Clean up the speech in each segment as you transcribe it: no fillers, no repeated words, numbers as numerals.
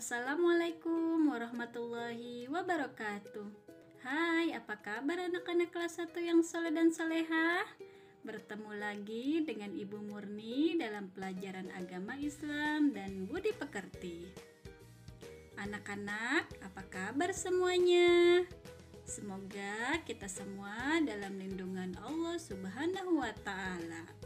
Assalamualaikum warahmatullahi wabarakatuh. Hai, apa kabar anak-anak kelas 1 yang soleh dan solehah? Bertemu lagi dengan Ibu Murni dalam pelajaran agama Islam dan budi pekerti. Anak-anak, apa kabar semuanya? Semoga kita semua dalam lindungan Allah Subhanahu wa Ta'ala.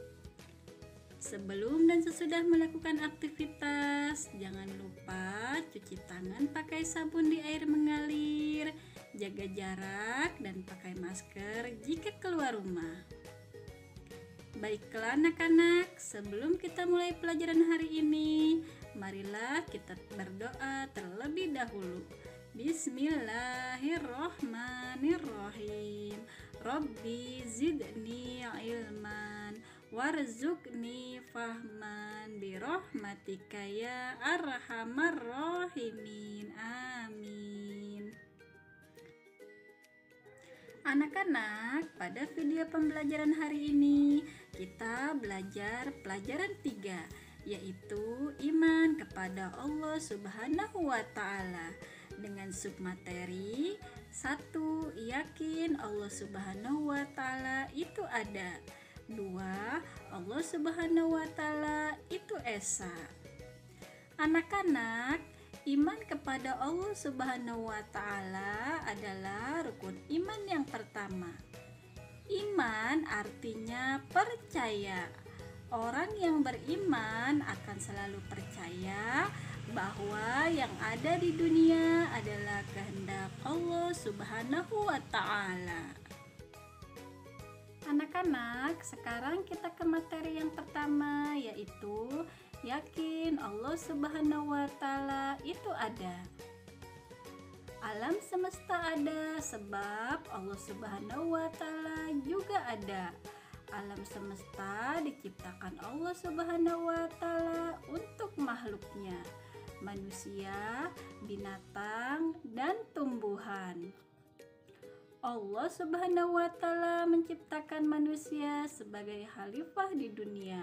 Sebelum dan sesudah melakukan aktivitas, jangan lupa cuci tangan pakai sabun di air mengalir, jaga jarak, dan pakai masker jika keluar rumah. Baiklah anak-anak, sebelum kita mulai pelajaran hari ini, marilah kita berdoa terlebih dahulu. Bismillahirrohmanirrohim. Rabbi zidni ilman warzuqni fahman birahmatika ya arhamar rahimin. Amin. Anak-anak, pada video pembelajaran hari ini kita belajar pelajaran 3, yaitu iman kepada Allah Subhanahu wa Ta'ala, dengan submateri 1. Yakin Allah Subhanahu wa Ta'ala itu ada. 2. Allah Subhanahu wa Ta'ala itu esa. Anak-anak, iman kepada Allah Subhanahu wa Ta'ala adalah rukun iman yang pertama. Iman artinya percaya. Orang yang beriman akan selalu percaya bahwa yang ada di dunia adalah kehendak Allah Subhanahu wa Ta'ala. Anak-anak, sekarang kita ke materi yang pertama, yaitu yakin Allah Subhanahu wa Ta'ala itu ada. Alam semesta ada sebab Allah Subhanahu wa Ta'ala juga ada. Alam semesta diciptakan Allah Subhanahu wa Ta'ala untuk makhluknya, manusia, binatang, dan tumbuhan. Allah Subhanahu wa Ta'ala menciptakan manusia sebagai khalifah di dunia.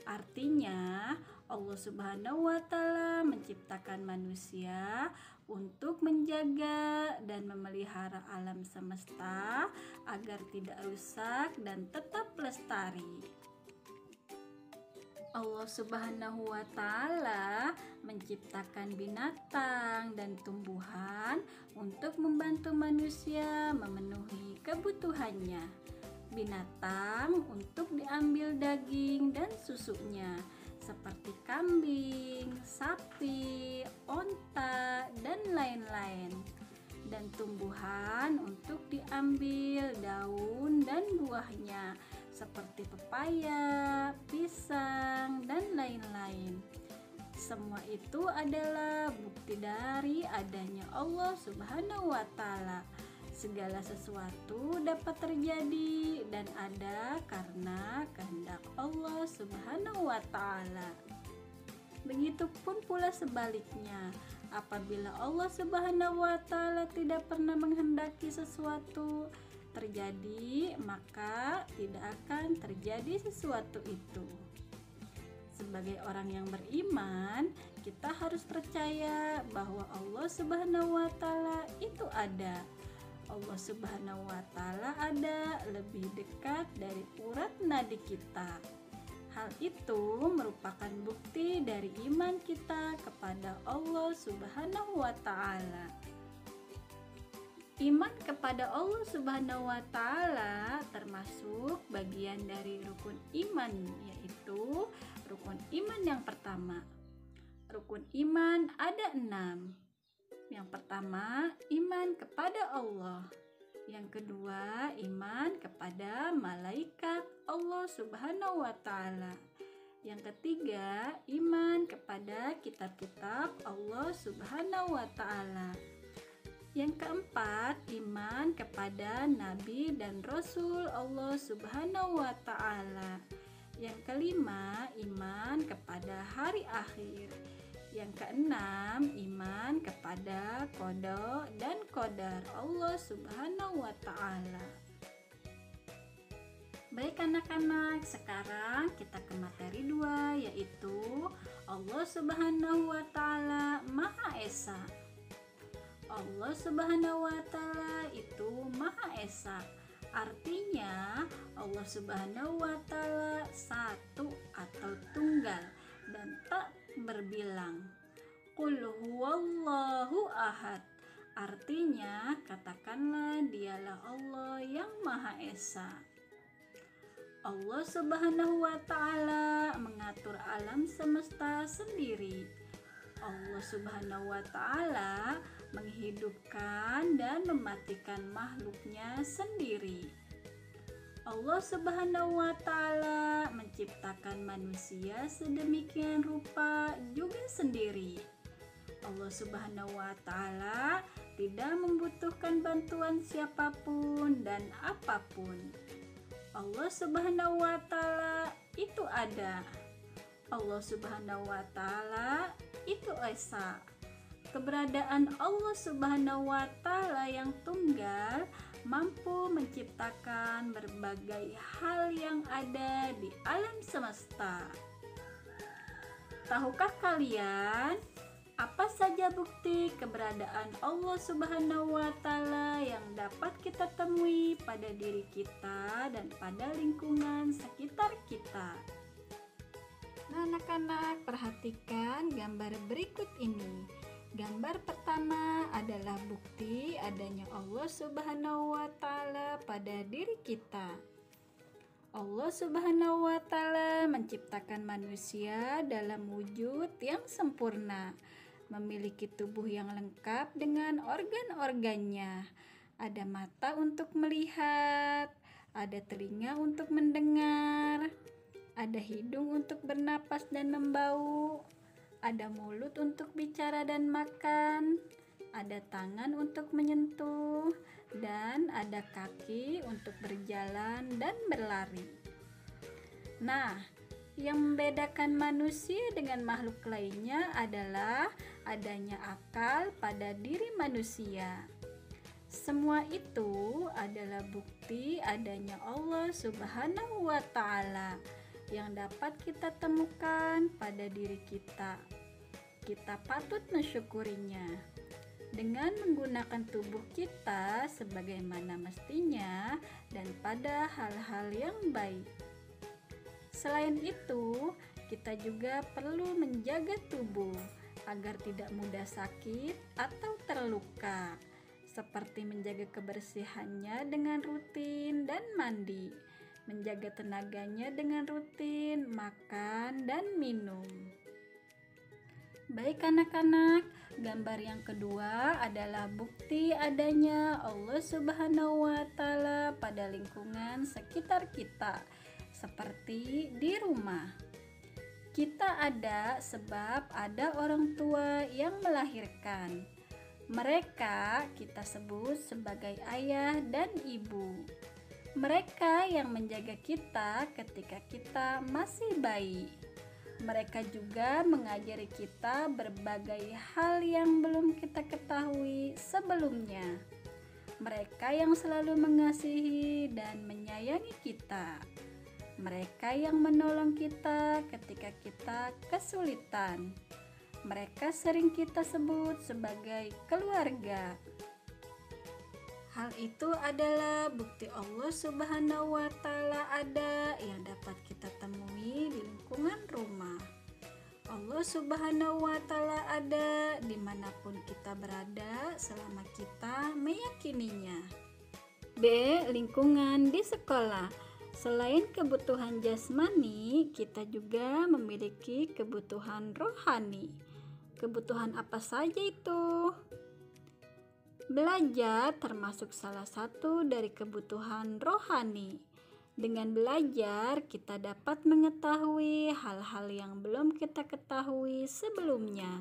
Artinya, Allah Subhanahu wa Ta'ala menciptakan manusia untuk menjaga dan memelihara alam semesta agar tidak rusak dan tetap lestari. Allah Subhanahu wa Ta'ala menciptakan binatang dan tumbuhan untuk membantu manusia memenuhi kebutuhannya. Binatang untuk diambil daging dan susunya, seperti kambing, sapi, onta, dan lain-lain. Dan tumbuhan untuk diambil daun dan buahnya, seperti pepaya, pisang, dan lain-lain. Semua itu adalah bukti dari adanya Allah Subhanahu wa Ta'ala. Segala sesuatu dapat terjadi dan ada karena kehendak Allah Subhanahu wa Ta'ala. Begitupun pula sebaliknya, apabila Allah Subhanahu wa Ta'ala tidak pernah menghendaki sesuatu terjadi, maka tidak akan terjadi sesuatu itu. Sebagai orang yang beriman, kita harus percaya bahwa Allah Subhanahu wa Ta'ala itu ada. Allah Subhanahu wa Ta'ala ada lebih dekat dari urat nadi kita. Hal itu merupakan bukti dari iman kita kepada Allah Subhanahu wa Ta'ala. Iman kepada Allah Subhanahu wa Ta'ala termasuk bagian dari rukun iman, yaitu rukun iman yang pertama. Rukun iman ada 6. Yang pertama, iman kepada Allah. Yang kedua, iman kepada malaikat Allah Subhanahu wa Ta'ala. Yang ketiga, iman kepada kitab-kitab Allah Subhanahu wa Ta'ala. Yang keempat, iman kepada nabi dan rasul Allah Subhanahu wa Ta'ala. Yang kelima, iman kepada hari akhir. Yang keenam, iman kepada qada dan qadar Allah Subhanahu wa Ta'ala. Baik anak-anak, sekarang kita ke materi 2, yaitu Allah Subhanahu wa Ta'ala Maha Esa. Allah Subhanahu wa Ta'ala itu Maha Esa. Artinya Allah Subhanahu wa Ta'ala satu atau tunggal dan tak berbilang. Qul huwallahu ahad. Artinya katakanlah dialah Allah yang Maha Esa. Allah Subhanahu wa Ta'ala mengatur alam semesta sendiri. Allah Subhanahu wa Ta'ala menghidupkan dan mematikan makhluknya sendiri. Allah Subhanahu wa Ta'ala menciptakan manusia sedemikian rupa juga sendiri. Allah Subhanahu wa Ta'ala tidak membutuhkan bantuan siapapun dan apapun. Allah Subhanahu wa Ta'ala itu ada. Allah Subhanahu wa Ta'ala itu esa. Keberadaan Allah Subhanahu wa Ta'ala yang tunggal mampu menciptakan berbagai hal yang ada di alam semesta. Tahukah kalian apa saja bukti keberadaan Allah Subhanahu wa Ta'ala yang dapat kita temui pada diri kita dan pada lingkungan sekitar kita? Nah, anak-anak, perhatikan gambar berikut ini. Gambar pertama adalah bukti adanya Allah Subhanahu wa Ta'ala pada diri kita. Allah Subhanahu wa Ta'ala menciptakan manusia dalam wujud yang sempurna, memiliki tubuh yang lengkap dengan organ-organnya. Ada mata untuk melihat, ada telinga untuk mendengar, ada hidung untuk bernapas dan membau, ada mulut untuk bicara dan makan, ada tangan untuk menyentuh, dan ada kaki untuk berjalan dan berlari. Nah, yang membedakan manusia dengan makhluk lainnya adalah adanya akal pada diri manusia. Semua itu adalah bukti adanya Allah Subhanahu wa Ta'ala yang dapat kita temukan pada diri kita. Kita patut mensyukurinya dengan menggunakan tubuh kita sebagaimana mestinya dan pada hal-hal yang baik. Selain itu, kita juga perlu menjaga tubuh agar tidak mudah sakit atau terluka, seperti menjaga kebersihannya dengan rutin dan mandi, menjaga tenaganya dengan rutin makan dan minum. Baik anak-anak, gambar yang kedua adalah bukti adanya Allah Subhanahu wa Ta'ala pada lingkungan sekitar kita, seperti di rumah. Kita ada sebab ada orang tua yang melahirkan. Mereka kita sebut sebagai ayah dan ibu. Mereka yang menjaga kita ketika kita masih bayi. Mereka juga mengajari kita berbagai hal yang belum kita ketahui sebelumnya. Mereka yang selalu mengasihi dan menyayangi kita. Mereka yang menolong kita ketika kita kesulitan. Mereka sering kita sebut sebagai keluarga. Hal itu adalah bukti Allah Subhanahu wa Ta'ala ada yang dapat kita temui di lingkungan rumah. Allah Subhanahu wa Ta'ala ada dimanapun kita berada selama kita meyakininya. B. Lingkungan di sekolah. Selain kebutuhan jasmani, kita juga memiliki kebutuhan rohani. Kebutuhan apa saja itu? Belajar termasuk salah satu dari kebutuhan rohani. Dengan belajar, kita dapat mengetahui hal-hal yang belum kita ketahui sebelumnya.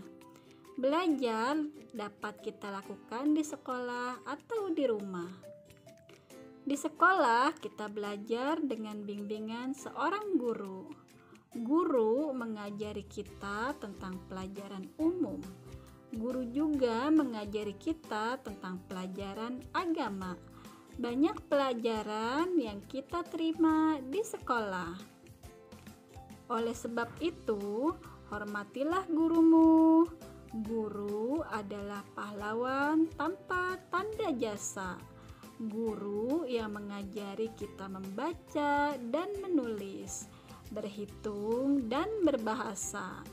Belajar dapat kita lakukan di sekolah atau di rumah. Di sekolah, kita belajar dengan bimbingan seorang guru. Guru mengajari kita tentang pelajaran umum. Guru juga mengajari kita tentang pelajaran agama. Banyak pelajaran yang kita terima di sekolah. Oleh sebab itu, Hormatilah gurumu. Guru adalah pahlawan tanpa tanda jasa. Guru yang mengajari kita membaca dan menulis, berhitung dan berbahasa.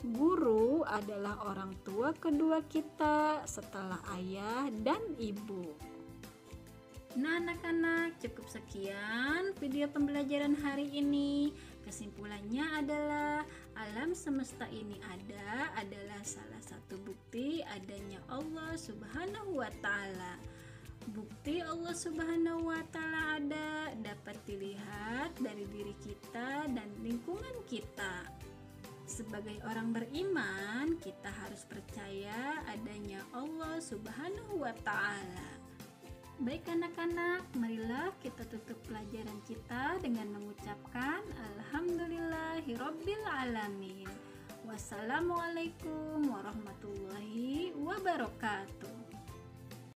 Guru adalah orang tua kedua kita setelah ayah dan ibu. Nah anak-anak, cukup sekian video pembelajaran hari ini. Kesimpulannya adalah alam semesta ini adalah salah satu bukti adanya Allah Subhanahu wa Ta'ala. Bukti Allah Subhanahu wa Ta'ala ada dapat dilihat dari diri kita dan lingkungan kita. Sebagai orang beriman, kita harus percaya adanya Allah Subhanahu wa Ta'ala. Baik anak-anak, marilah kita tutup pelajaran kita dengan mengucapkan Alhamdulillahirabbil alamin. Wassalamualaikum warahmatullahi wabarakatuh.